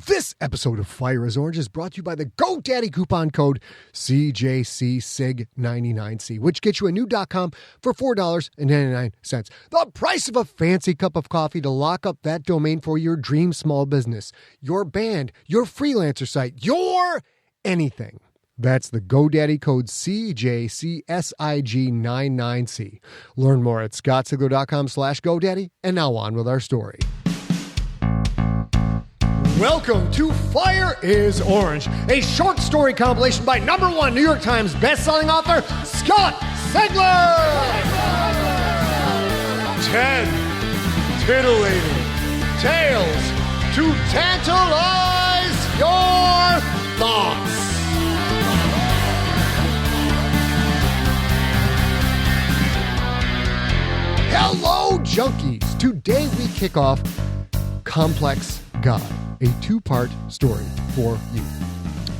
This episode of Fire is Orange is brought to you by the GoDaddy coupon code CJCSIG99C, which gets you a new .com for $4.99. The price of a fancy cup of coffee to lock up that domain for your dream small business, your band, your freelancer site, your anything. That's the GoDaddy code CJCSIG99C. Learn more at scottsigler.com/GoDaddy. And now on with our story. Welcome to Fire is Orange, a short story compilation by #1 New York Times bestselling author Scott Sigler. 10 titillating tales to tantalize your thoughts. Hello, junkies. Today we kick off Complex God, a 2-part story for you.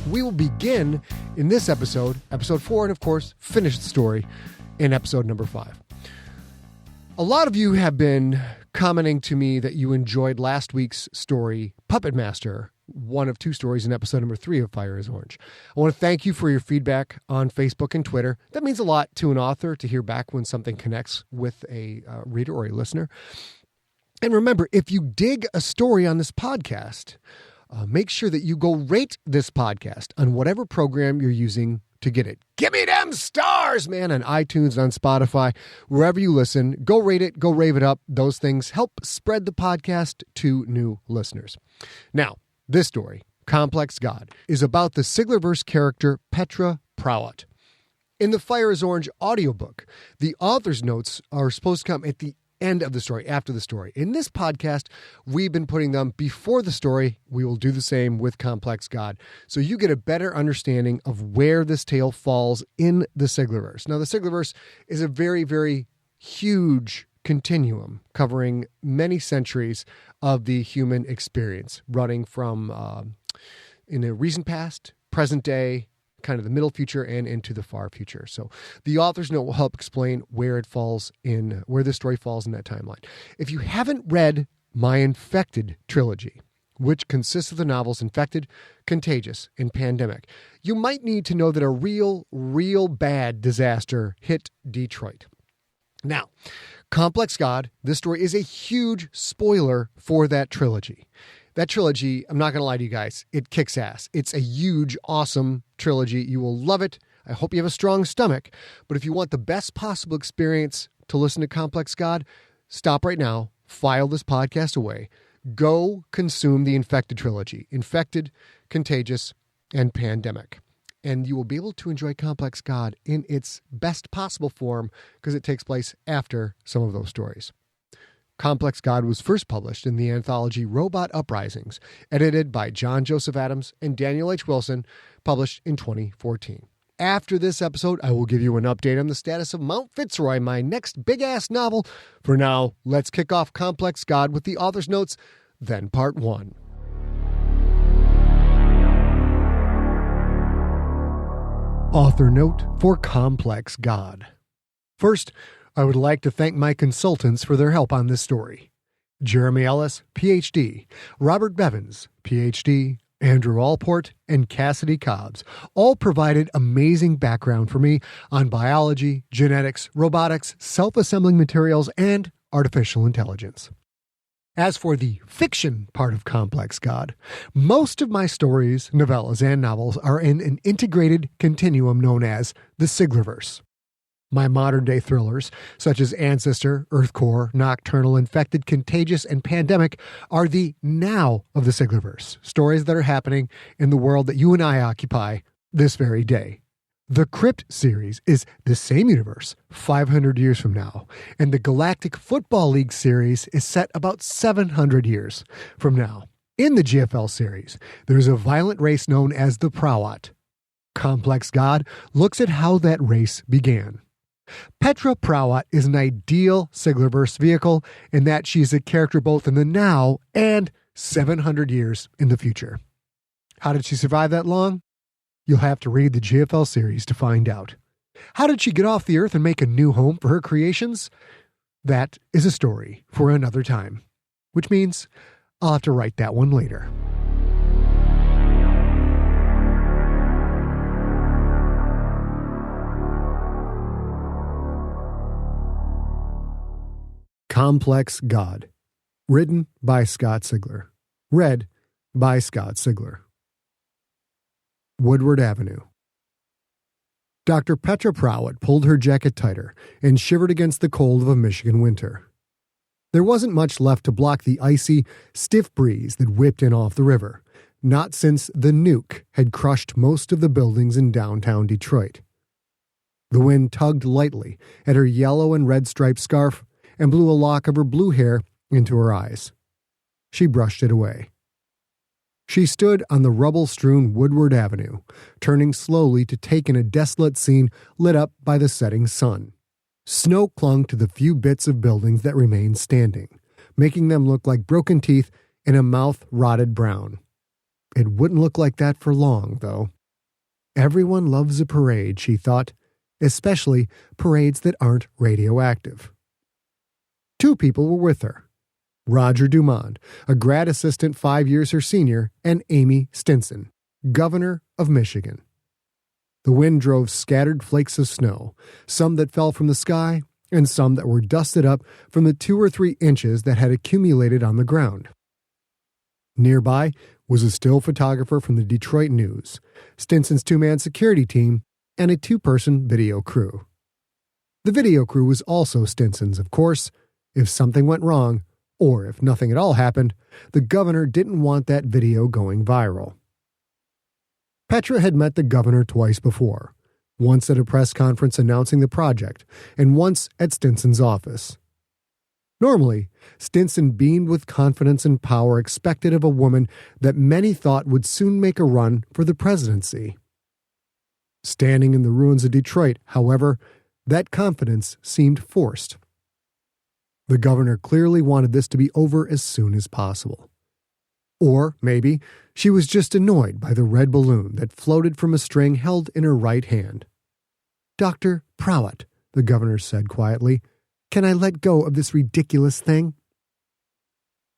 We will begin in this episode 4, and of course, finish the story in episode number 5. A lot of you have been commenting to me that you enjoyed last week's story, Puppet Master, one of 2 stories in episode number 3 of Fire is Orange. I want to thank you for your feedback on Facebook and Twitter. That means a lot to an author to hear back when something connects with a reader or a listener. And remember, if you dig a story on this podcast, make sure that you go rate this podcast on whatever program you're using to get it. Give me them stars, man, on iTunes, on Spotify, wherever you listen. Go rate it, go rave it up. Those things help spread the podcast to new listeners. Now, this story, Complex God, is about the Siglerverse character Petra Prawatt. In the Fire is Orange audiobook, the author's notes are supposed to come at the end of the story, after the story. In this podcast, we've been putting them before the story. We will do the same with Complex God, so you get a better understanding of where this tale falls in the Siglerverse. Now, the Siglerverse is a very, very huge continuum covering many centuries of the human experience, running from in the recent past, present day, kind of the middle future, and into the far future. So the author's note will help explain where this story falls in that timeline. If you haven't read my Infected trilogy, which consists of the novels Infected, Contagious, and Pandemic, you might need to know that a real bad disaster hit Detroit. Now, Complex God, this story is a huge spoiler for that trilogy. That trilogy, I'm not going to lie to you guys, it kicks ass. It's a huge, awesome trilogy. You will love it. I hope you have a strong stomach. But if you want the best possible experience to listen to Complex God, stop right now, file this podcast away, go consume the Infected trilogy, Infected, Contagious, and Pandemic. And you will be able to enjoy Complex God in its best possible form because it takes place after some of those stories. Complex God was first published in the anthology Robot Uprisings, edited by John Joseph Adams and Daniel H. Wilson, published in 2014. After this episode, I will give you an update on the status of Mount Fitzroy, my next big-ass novel. For now, let's kick off Complex God with the author's notes, then part 1. Author note for Complex God. First, I would like to thank my consultants for their help on this story. Jeremy Ellis, Ph.D., Robert Bevins, Ph.D., Andrew Allport, and Cassidy Cobbs all provided amazing background for me on biology, genetics, robotics, self-assembling materials, and artificial intelligence. As for the fiction part of Complex God, most of my stories, novellas, and novels are in an integrated continuum known as the Siglerverse. My modern-day thrillers, such as Ancestor, Earthcore, Nocturnal, Infected, Contagious, and Pandemic, are the now of the Siglerverse, stories that are happening in the world that you and I occupy this very day. The Crypt series is the same universe 500 years from now, and the Galactic Football League series is set about 700 years from now. In the GFL series, there is a violent race known as the Prawatt. Complex God looks at how that race began. Petra Prawatt is an ideal Siglerverse vehicle in that she is a character both in the now and 700 years in the future. How did she survive that long? You'll have to read the GFL series to find out. How did she get off the earth and make a new home for her creations? That is a story for another time, which means I'll have to write that one later. Complex God. Written by Scott Sigler. Read by Scott Sigler. Woodward Avenue. Dr. Petra Prawatt pulled her jacket tighter and shivered against the cold of a Michigan winter. There wasn't much left to block the icy, stiff breeze that whipped in off the river, not since the nuke had crushed most of the buildings in downtown Detroit. The wind tugged lightly at her yellow and red striped scarf and blew a lock of her blue hair into her eyes. She brushed it away. She stood on the rubble-strewn Woodward Avenue, turning slowly to take in a desolate scene lit up by the setting sun. Snow clung to the few bits of buildings that remained standing, making them look like broken teeth in a mouth rotted brown. It wouldn't look like that for long, though. Everyone loves a parade, she thought, especially parades that aren't radioactive. Two people were with her. Roger Dumond, a grad assistant 5 years her senior, and Amy Stinson, governor of Michigan. The wind drove scattered flakes of snow, some that fell from the sky and some that were dusted up from the 2 or 3 inches that had accumulated on the ground. Nearby was a still photographer from the Detroit News, Stinson's 2-man security team, and a 2-person video crew. The video crew was also Stinson's, of course. If something went wrong, or if nothing at all happened, the governor didn't want that video going viral. Petra had met the governor twice before, once at a press conference announcing the project, and once at Stinson's office. Normally, Stinson beamed with confidence and power expected of a woman that many thought would soon make a run for the presidency. Standing in the ruins of Detroit, however, that confidence seemed forced. The governor clearly wanted this to be over as soon as possible. Or maybe she was just annoyed by the red balloon that floated from a string held in her right hand. "Dr. Prawatt," the governor said quietly, "can I let go of this ridiculous thing?"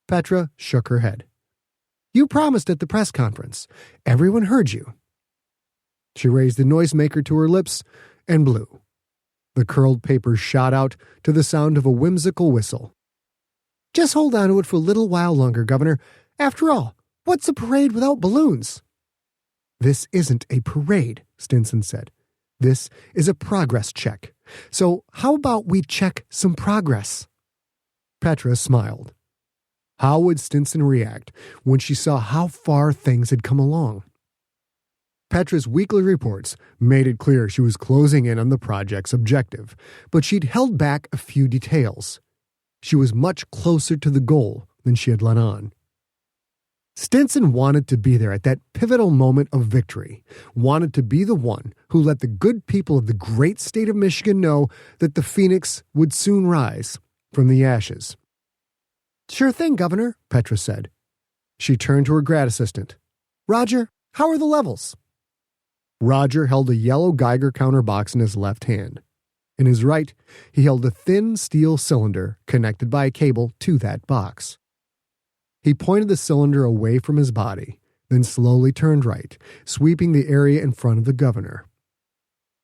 Petra shook her head. "You promised at the press conference. Everyone heard you." She raised the noisemaker to her lips and blew. The curled paper shot out to the sound of a whimsical whistle. "Just hold on to it for a little while longer, Governor. After all, what's a parade without balloons?" "This isn't a parade," Stinson said. "This is a progress check. So how about we check some progress?" Petra smiled. How would Stinson react when she saw how far things had come along? Petra's weekly reports made it clear she was closing in on the project's objective, but she'd held back a few details. She was much closer to the goal than she had let on. Stinson wanted to be there at that pivotal moment of victory, wanted to be the one who let the good people of the great state of Michigan know that the phoenix would soon rise from the ashes. "Sure thing, Governor," Petra said. She turned to her grad assistant. "Roger, how are the levels?" Roger held a yellow Geiger counter box in his left hand. In his right, he held a thin steel cylinder connected by a cable to that box. He pointed the cylinder away from his body, then slowly turned right, sweeping the area in front of the governor.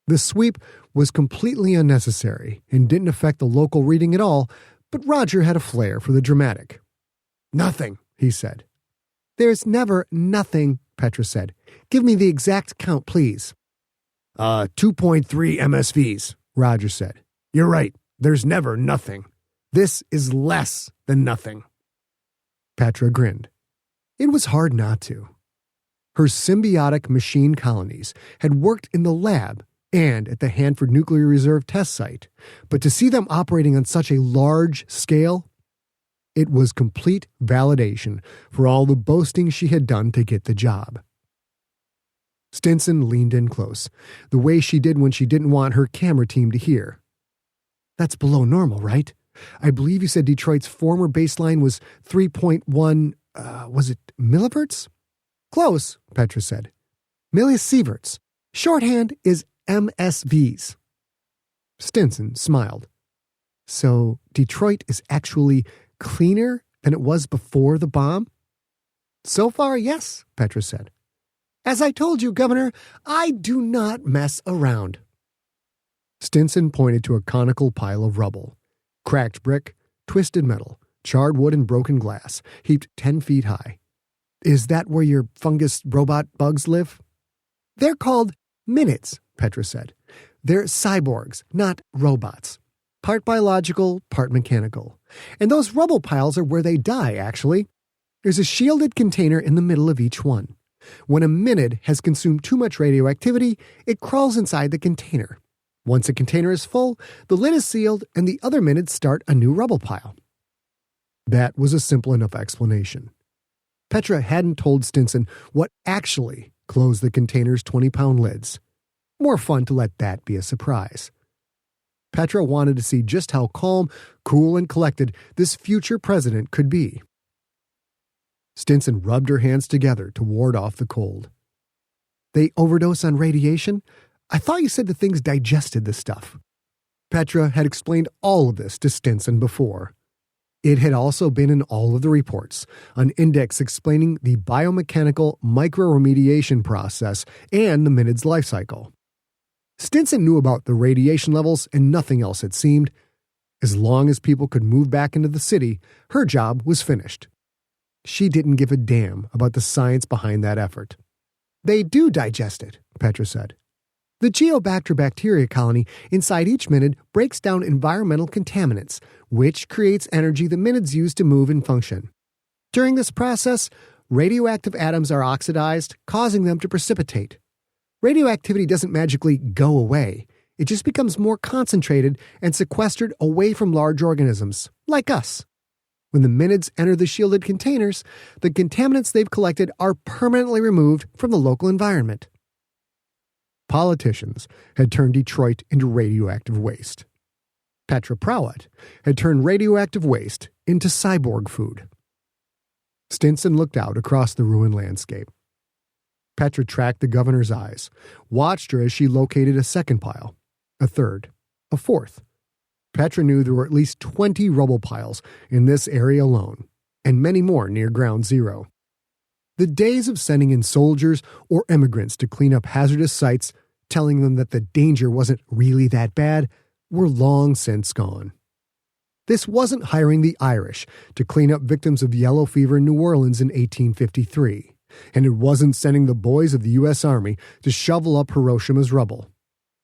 The sweep was completely unnecessary and didn't affect the local reading at all, but Roger had a flair for the dramatic. "Nothing," he said. "There's never nothing," Petra said. "Give me the exact count, please." 2.3 MSVs, Roger said. "You're right. There's never nothing. This is less than nothing." Petra grinned. It was hard not to. Her symbiotic machine colonies had worked in the lab and at the Hanford Nuclear Reserve Test Site, but to see them operating on such a large scale, it was complete validation for all the boasting she had done to get the job. Stinson leaned in close, the way she did when she didn't want her camera team to hear. "That's below normal, right? I believe you said Detroit's former baseline was 3.1, was it milliverts?" "Close," Petra said. "Millisieverts. Shorthand is MSVs." Stinson smiled. "So Detroit is actually cleaner than it was before the bomb?" "So far, yes," Petra said. "As I told you, Governor, I do not mess around." Stinson pointed to a conical pile of rubble. Cracked brick, twisted metal, charred wood, and broken glass, heaped 10 feet high. Is that where your fungus robot bugs live? They're called minids, Petra said. They're cyborgs, not robots. Part biological, part mechanical. And those rubble piles are where they die, actually. There's a shielded container in the middle of each one. When a minid has consumed too much radioactivity, it crawls inside the container. Once the container is full, the lid is sealed and the other minids start a new rubble pile. That was a simple enough explanation. Petra hadn't told Stinson what actually closed the container's 20-pound lids. More fun to let that be a surprise. Petra wanted to see just how calm, cool, and collected this future president could be. Stinson rubbed her hands together to ward off the cold. They overdose on radiation? I thought you said the things digested the stuff. Petra had explained all of this to Stinson before. It had also been in all of the reports, an index explaining the biomechanical microremediation process and the minid's life cycle. Stinson knew about the radiation levels and nothing else, it seemed. As long as people could move back into the city, her job was finished. She didn't give a damn about the science behind that effort. They do digest it, Petra said. The Geobacter bacteria colony inside each minid breaks down environmental contaminants, which creates energy the minids use to move and function. During this process, radioactive atoms are oxidized, causing them to precipitate. Radioactivity doesn't magically go away. It just becomes more concentrated and sequestered away from large organisms, like us. When the minids enter the shielded containers, the contaminants they've collected are permanently removed from the local environment. Politicians had turned Detroit into radioactive waste. Petra Prawatt had turned radioactive waste into cyborg food. Stinson looked out across the ruined landscape. Petra tracked the governor's eyes, watched her as she located a second pile, a third, a fourth. Petra knew there were at least 20 rubble piles in this area alone, and many more near ground zero. The days of sending in soldiers or immigrants to clean up hazardous sites, telling them that the danger wasn't really that bad, were long since gone. This wasn't hiring the Irish to clean up victims of yellow fever in New Orleans in 1853, and it wasn't sending the boys of the U.S. Army to shovel up Hiroshima's rubble.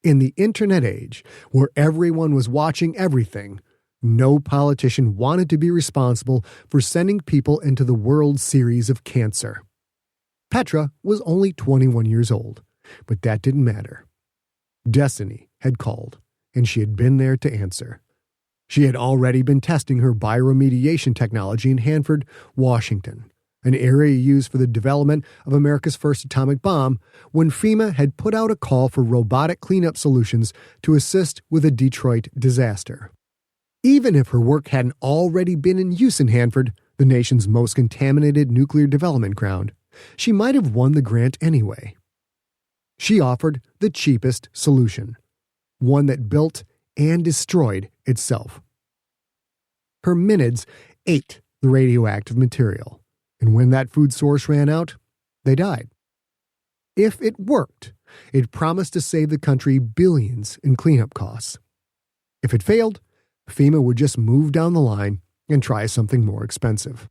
In the internet age, where everyone was watching everything, no politician wanted to be responsible for sending people into the World Series of cancer. Petra was only 21 years old, but that didn't matter. Destiny had called, and she had been there to answer. She had already been testing her bioremediation technology in Hanford, Washington, an area used for the development of America's first atomic bomb, when FEMA had put out a call for robotic cleanup solutions to assist with a Detroit disaster. Even if her work hadn't already been in use in Hanford, the nation's most contaminated nuclear development ground, she might have won the grant anyway. She offered the cheapest solution, one that built and destroyed itself. Her minids ate the radioactive material, and when that food source ran out, they died. If it worked, it promised to save the country billions in cleanup costs. If it failed, FEMA would just move down the line and try something more expensive.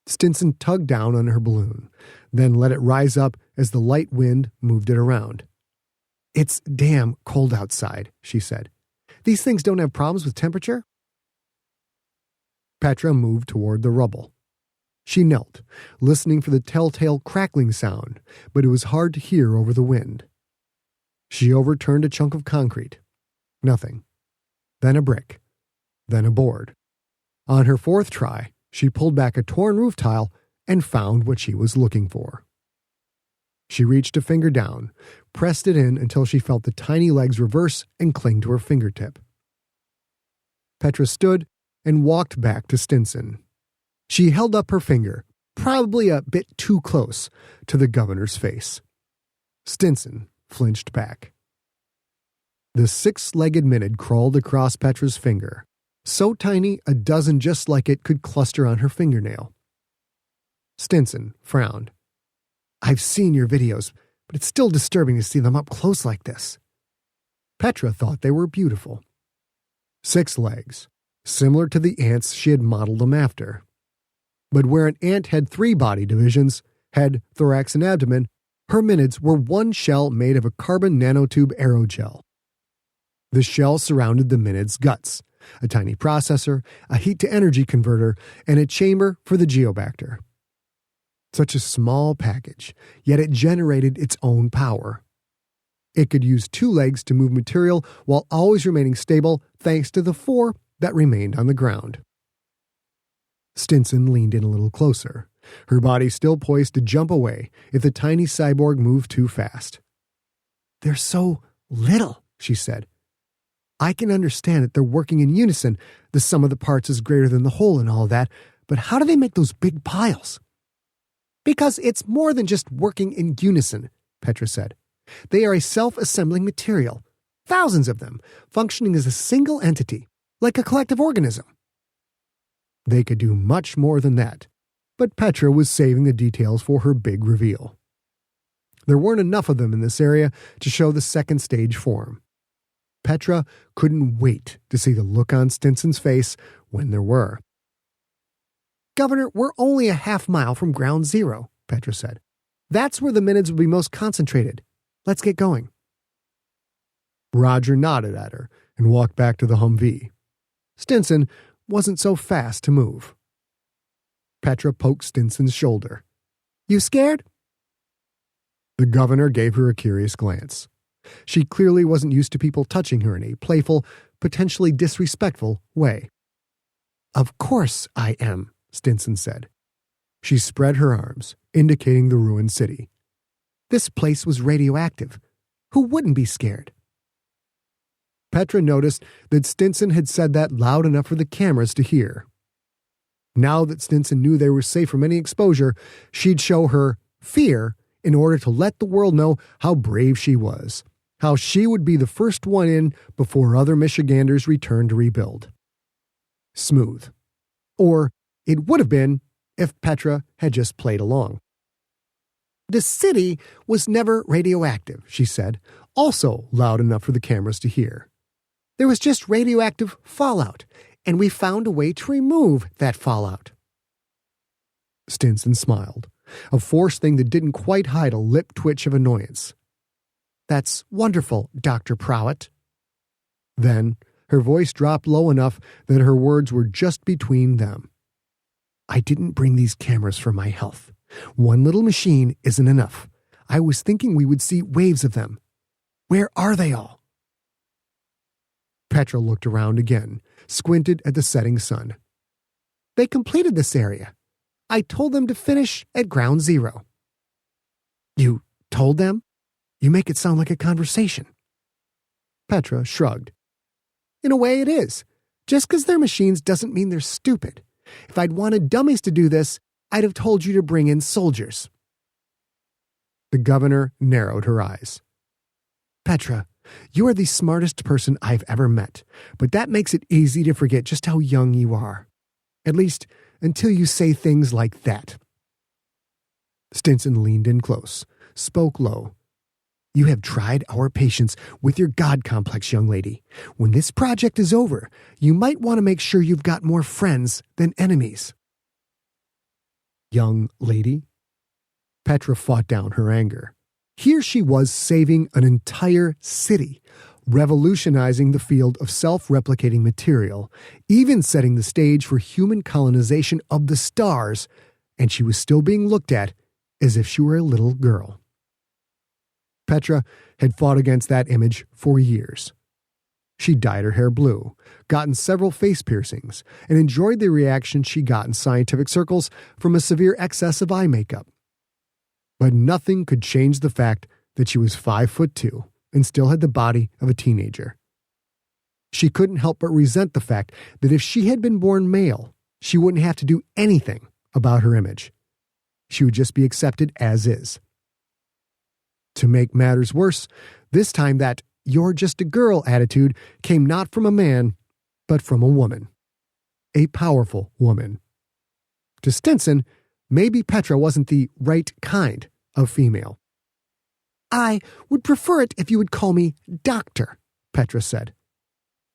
Stinson tugged down on her balloon, then let it rise up as the light wind moved it around. "It's damn cold outside," she said. "These things don't have problems with temperature?" Petra moved toward the rubble. She knelt, listening for the telltale crackling sound, but it was hard to hear over the wind. She overturned a chunk of concrete. Nothing. Then a brick. Then a board. On her fourth try, she pulled back a torn roof tile and found what she was looking for. She reached a finger down, pressed it in until she felt the tiny legs reverse and cling to her fingertip. Petra stood and walked back to Stinson. She held up her finger, probably a bit too close, to the governor's face. Stinson flinched back. The six-legged minid crawled across Petra's finger, so tiny a dozen just like it could cluster on her fingernail. Stinson frowned. "I've seen your videos, but it's still disturbing to see them up close like this." Petra thought they were beautiful. 6 legs, similar to the ants she had modeled them after. But where an ant had 3 body divisions, head, thorax, and abdomen, her minids were one shell made of a carbon nanotube aerogel. The shell surrounded the minid's guts, a tiny processor, a heat-to-energy converter, and a chamber for the geobacter. Such a small package, yet it generated its own power. It could use 2 legs to move material while always remaining stable thanks to the 4 that remained on the ground. Stinson leaned in a little closer, her body still poised to jump away if the tiny cyborg moved too fast. "They're so little," she said. "I can understand that they're working in unison, the sum of the parts is greater than the whole and all that, but how do they make those big piles?" "Because it's more than just working in unison," Petra said. "They are a self-assembling material, thousands of them, functioning as a single entity, like a collective organism." They could do much more than that, but Petra was saving the details for her big reveal. There weren't enough of them in this area to show the second stage form. Petra couldn't wait to see the look on Stinson's face when there were. "Governor, we're only a half mile from ground zero," Petra said. "That's where the minids will be most concentrated. Let's get going." Roger nodded at her and walked back to the Humvee. Stinson wasn't so fast to move. Petra poked Stinson's shoulder. "You scared?" The governor gave her a curious glance. She clearly wasn't used to people touching her in a playful, potentially disrespectful way. "Of course I am," Stinson said. She spread her arms, indicating the ruined city. "This place was radioactive. Who wouldn't be scared?" Petra noticed that Stinson had said that loud enough for the cameras to hear. Now that Stinson knew they were safe from any exposure, she'd show her fear in order to let the world know how brave she was, how she would be the first one in before other Michiganders returned to rebuild. Smooth. Or it would have been if Petra had just played along. "The city was never radioactive," she said, also loud enough for the cameras to hear. "There was just radioactive fallout, and we found a way to remove that fallout." Stinson smiled, a forced thing that didn't quite hide a lip twitch of annoyance. "That's wonderful, Dr. Prawatt." Then her voice dropped low enough that her words were just between them. "I didn't bring these cameras for my health. One little machine isn't enough. I was thinking we would see waves of them. Where are they all?" Petra looked around again, squinted at the setting sun. "They completed this area. I told them to finish at ground zero." "You told them? You make it sound like a conversation." Petra shrugged. "In a way it is. Just because they're machines doesn't mean they're stupid. If I'd wanted dummies to do this, I'd have told you to bring in soldiers." The governor narrowed her eyes. "Petra, you are the smartest person I've ever met, but that makes it easy to forget just how young you are. At least, until you say things like that." Stinson leaned in close, spoke low. "You have tried our patience with your God complex, young lady. When this project is over, you might want to make sure you've got more friends than enemies." "Young lady?" Petra fought down her anger. Here she was saving an entire city, revolutionizing the field of self-replicating material, even setting the stage for human colonization of the stars, and she was still being looked at as if she were a little girl. Petra had fought against that image for years. She dyed her hair blue, gotten several face piercings, and enjoyed the reaction she got in scientific circles from a severe excess of eye makeup. But nothing could change the fact that she was 5'2" and still had the body of a teenager. She couldn't help but resent the fact that if she had been born male, she wouldn't have to do anything about her image. She would just be accepted as is. To make matters worse, this time that "you're just a girl" attitude came not from a man, but from a woman. A powerful woman. To Stinson, maybe Petra wasn't the right kind of female. "I would prefer it if you would call me Doctor," Petra said.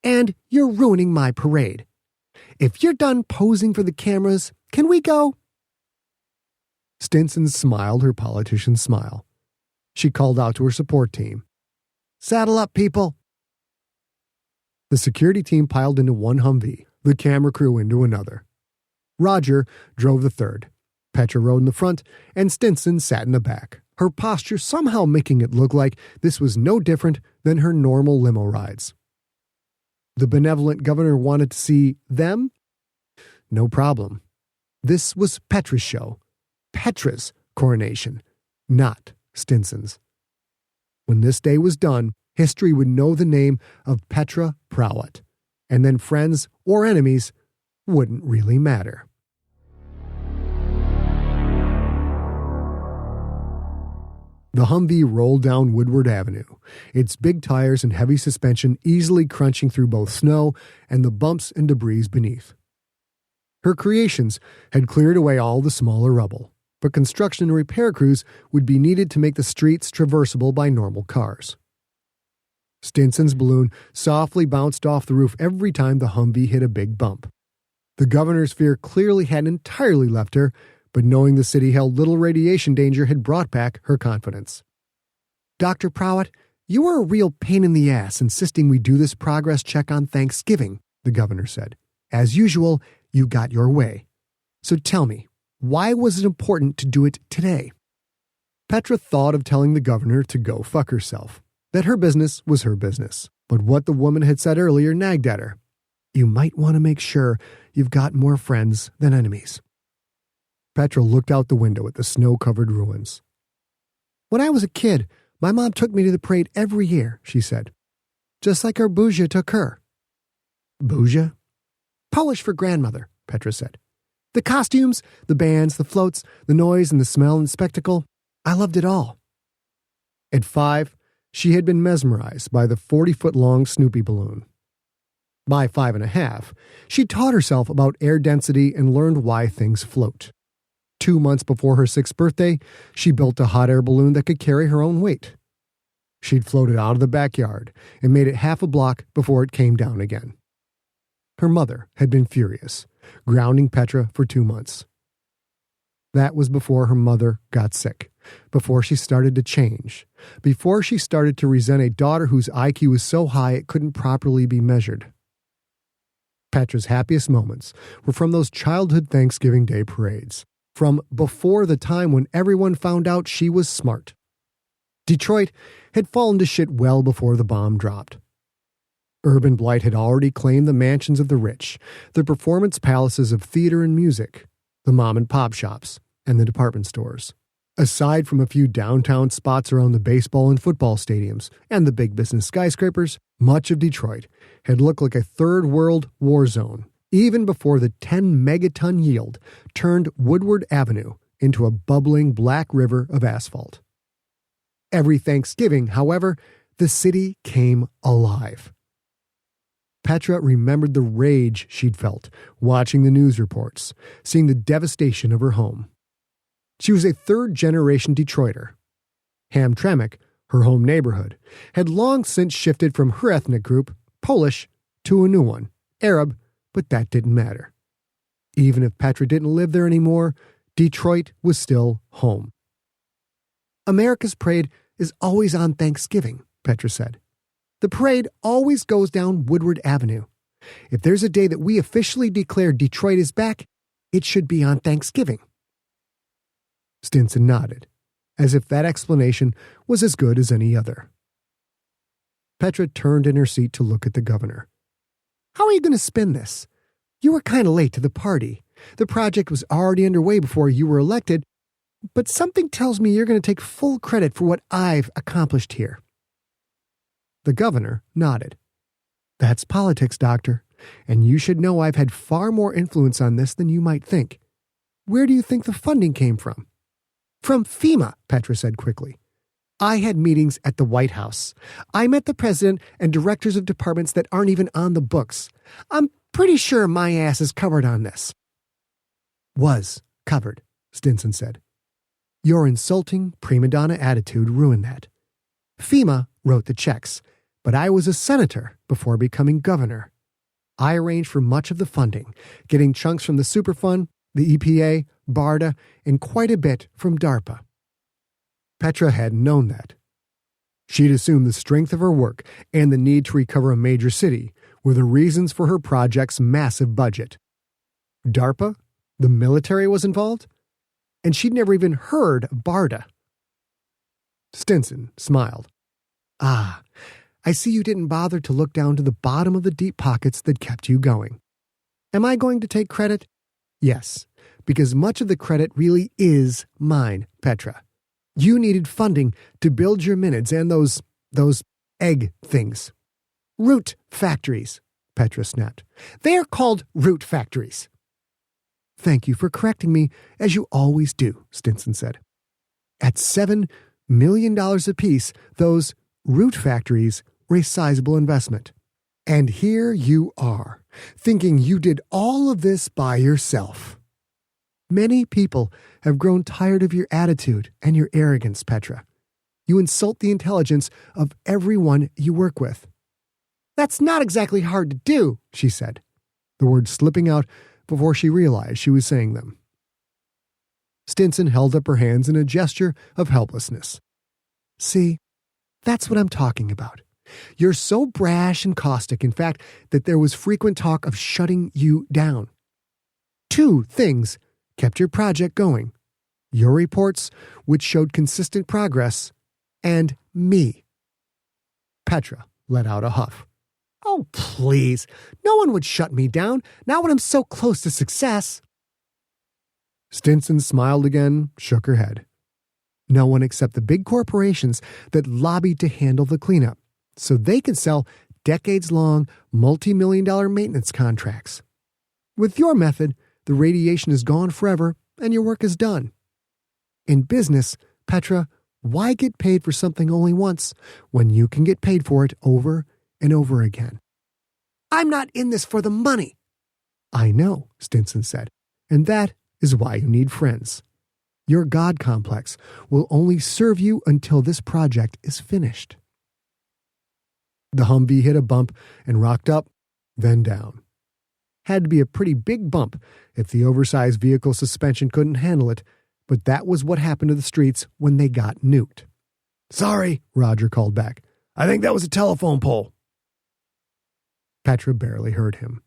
"And you're ruining my parade. If you're done posing for the cameras, can we go? Stinson smiled her politician's smile. She called out to her support team. Saddle up, people. The security team piled into one Humvee, the camera crew into another. Roger drove the third. Petra rode in the front, and Stinson sat in the back, her posture somehow making it look like this was no different than her normal limo rides. The benevolent governor wanted to see them? No problem. This was Petra's show. Petra's coronation, not Stinson's. When this day was done, history would know the name of Petra Prawatt, and then friends or enemies wouldn't really matter. The Humvee rolled down Woodward Avenue, its big tires and heavy suspension easily crunching through both snow and the bumps and debris beneath. Her creations had cleared away all the smaller rubble, but construction and repair crews would be needed to make the streets traversable by normal cars. Stinson's balloon softly bounced off the roof every time the Humvee hit a big bump. The governor's fear clearly hadn't entirely left her, but knowing the city held little radiation danger had brought back her confidence. Dr. Prawatt, you were a real pain in the ass insisting we do this progress check on Thanksgiving, the governor said. As usual, you got your way. So tell me, why was it important to do it today? Petra thought of telling the governor to go fuck herself, that her business was her business. But what the woman had said earlier nagged at her. You might want to make sure you've got more friends than enemies. Petra looked out the window at the snow-covered ruins. When I was a kid, my mom took me to the parade every year, she said. Just like her Buzia took her. Buzia? Polish for grandmother, Petra said. The costumes, the bands, the floats, the noise and the smell and spectacle, I loved it all. At 5, she had been mesmerized by the 40-foot-long Snoopy balloon. By 5.5, she taught herself about air density and learned why things float. 2 months before her 6th birthday, she built a hot air balloon that could carry her own weight. She'd floated out of the backyard and made it half a block before it came down again. Her mother had been furious, grounding Petra for 2 months. That was before her mother got sick, before she started to change, before she started to resent a daughter whose IQ was so high it couldn't properly be measured. Petra's happiest moments were from those childhood Thanksgiving Day parades, from before the time when everyone found out she was smart. Detroit had fallen to shit well before the bomb dropped. Urban blight had already claimed the mansions of the rich, the performance palaces of theater and music, the mom-and-pop shops, and the department stores. Aside from a few downtown spots around the baseball and football stadiums and the big business skyscrapers, much of Detroit had looked like a third-world war zone, even before the 10-megaton yield turned Woodward Avenue into a bubbling black river of asphalt. Every Thanksgiving, however, the city came alive. Petra remembered the rage she'd felt watching the news reports, seeing the devastation of her home. She was a third-generation Detroiter. Hamtramck, her home neighborhood, had long since shifted from her ethnic group, Polish, to a new one, Arab, but that didn't matter. Even if Petra didn't live there anymore, Detroit was still home. America's parade is always on Thanksgiving, Petra said. The parade always goes down Woodward Avenue. If there's a day that we officially declare Detroit is back, it should be on Thanksgiving. Stinson nodded, as if that explanation was as good as any other. Petra turned in her seat to look at the governor. How are you going to spin this? You were kind of late to the party. The project was already underway before you were elected, but something tells me you're going to take full credit for what I've accomplished here. The governor nodded. That's politics, Doctor, and you should know I've had far more influence on this than you might think. Where do you think the funding came from? From FEMA, Petra said quickly. I had meetings at the White House. I met the president and directors of departments that aren't even on the books. I'm pretty sure my ass is covered on this. Was covered, Stinson said. Your insulting prima donna attitude ruined that. FEMA wrote the checks, but I was a senator before becoming governor. I arranged for much of the funding, getting chunks from the Superfund, the EPA, BARDA, and quite a bit from DARPA. Petra hadn't known that. She'd assumed the strength of her work and the need to recover a major city were the reasons for her project's massive budget. DARPA? The military was involved? And she'd never even heard of BARDA. Stinson smiled. Ah, I see you didn't bother to look down to the bottom of the deep pockets that kept you going. Am I going to take credit? Yes, because much of the credit really is mine, Petra. You needed funding to build your minids and those egg things. Root factories, Petra snapped. They are called root factories. Thank you for correcting me, as you always do, Stinson said. At $7 million apiece, those root factories were a sizable investment. And here you are, thinking you did all of this by yourself. Many people have grown tired of your attitude and your arrogance, Petra. You insult the intelligence of everyone you work with. That's not exactly hard to do, she said, the words slipping out before she realized she was saying them. Stinson held up her hands in a gesture of helplessness. See, that's what I'm talking about. You're so brash and caustic, in fact, that there was frequent talk of shutting you down. 2 things kept your project going: your reports, which showed consistent progress, and me. Petra let out a huff. Oh, please. No one would shut me down, not when I'm so close to success. Stinson smiled again, shook her head. No one except the big corporations that lobbied to handle the cleanup, so they could sell decades-long, multi-million-dollar maintenance contracts. With your method, the radiation is gone forever and your work is done. In business, Petra, why get paid for something only once when you can get paid for it over and over again? I'm not in this for the money. I know, Stinson said, and that is why you need friends. Your God complex will only serve you until this project is finished. The Humvee hit a bump and rocked up, then down. Had to be a pretty big bump if the oversized vehicle suspension couldn't handle it, but that was what happened to the streets when they got nuked. Sorry, Roger called back. I think that was a telephone pole. Petra barely heard him.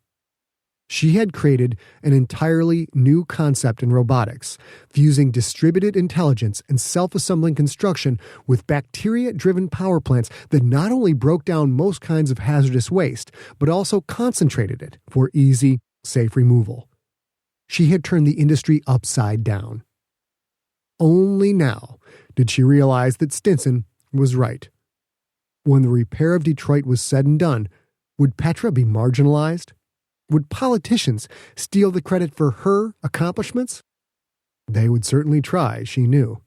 She had created an entirely new concept in robotics, fusing distributed intelligence and self-assembling construction with bacteria-driven power plants that not only broke down most kinds of hazardous waste, but also concentrated it for easy, safe removal. She had turned the industry upside down. Only now did she realize that Stinson was right. When the repair of Detroit was said and done, would Petra be marginalized? Would politicians steal the credit for her accomplishments? They would certainly try, she knew.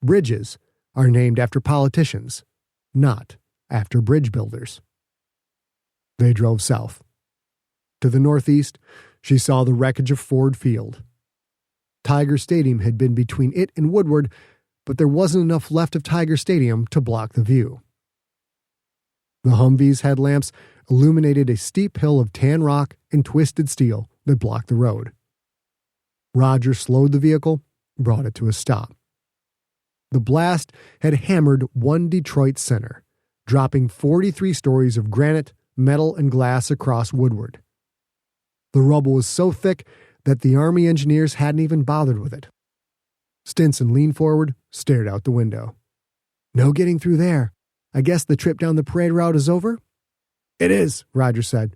Bridges are named after politicians, not after bridge builders. They drove south. To the northeast, she saw the wreckage of Ford Field. Tiger Stadium had been between it and Woodward, but there wasn't enough left of Tiger Stadium to block the view. The Humvee's headlamps illuminated a steep hill of tan rock and twisted steel that blocked the road. Roger slowed the vehicle, brought it to a stop. The blast had hammered one Detroit center, dropping 43 stories of granite, metal, and glass across Woodward. The rubble was so thick that the Army engineers hadn't even bothered with it. Stinson leaned forward, stared out the window. No getting through there. I guess the trip down the parade route is over? It is, Roger said.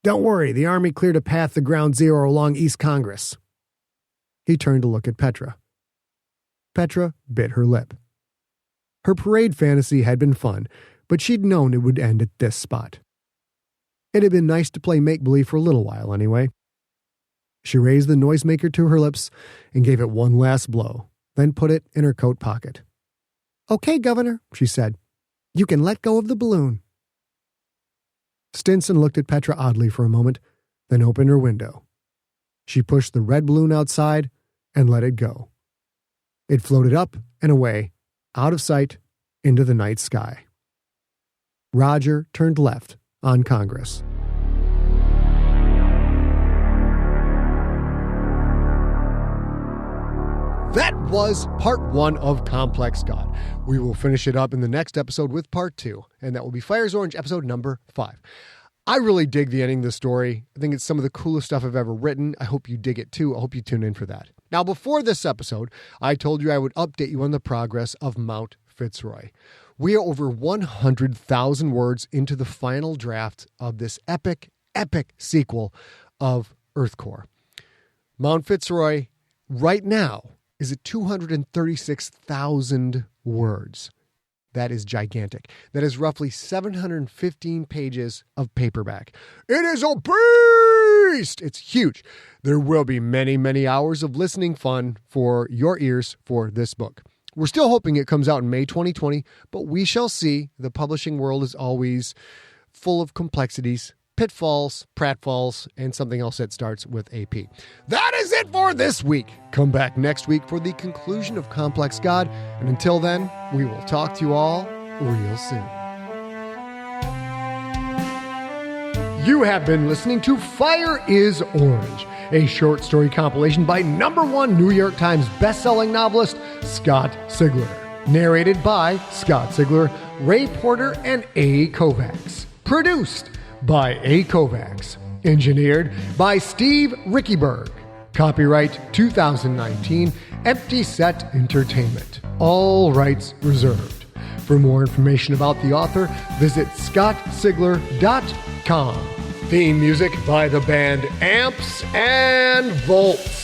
Don't worry, the Army cleared a path to Ground Zero along East Congress. He turned to look at Petra. Petra bit her lip. Her parade fantasy had been fun, but she'd known it would end at this spot. It had been nice to play make-believe for a little while, anyway. She raised the noisemaker to her lips and gave it one last blow, then put it in her coat pocket. Okay, Governor, she said. You can let go of the balloon. Stinson looked at Petra oddly for a moment, then opened her window. She pushed the red balloon outside and let it go. It floated up and away, out of sight, into the night sky. Roger turned left on Congress. That was part 1 of Complex God. We will finish it up in the next episode with part 2, and that will be Fire's Orange episode number 5. I really dig the ending of the story. I think it's some of the coolest stuff I've ever written. I hope you dig it too. I hope you tune in for that. Now, before this episode, I told you I would update you on the progress of Mount Fitzroy. We are over 100,000 words into the final draft of this epic sequel of Earthcore. Mount Fitzroy, right now, is at 236,000 words. That is gigantic. That is roughly 715 pages of paperback. It is a beast! It's huge. There will be many, many hours of listening fun for your ears for this book. We're still hoping it comes out in May 2020, but we shall see. The publishing world is always full of complexities, pitfalls, pratfalls, and something else that starts with AP. That is it for this week. Come back next week for the conclusion of Complex God, and until then, we will talk to you all real soon. You have been listening to Fire is Orange, a short story compilation by #1 New York Times bestselling novelist Scott Sigler. Narrated by Scott Sigler, Ray Porter, and A. Kovacs. Produced by A. Kovacs. Engineered by Steve Rickyberg. Copyright 2019, Empty Set Entertainment. All rights reserved. For more information about the author, visit scottsigler.com. Theme music by the band Amps and Volts.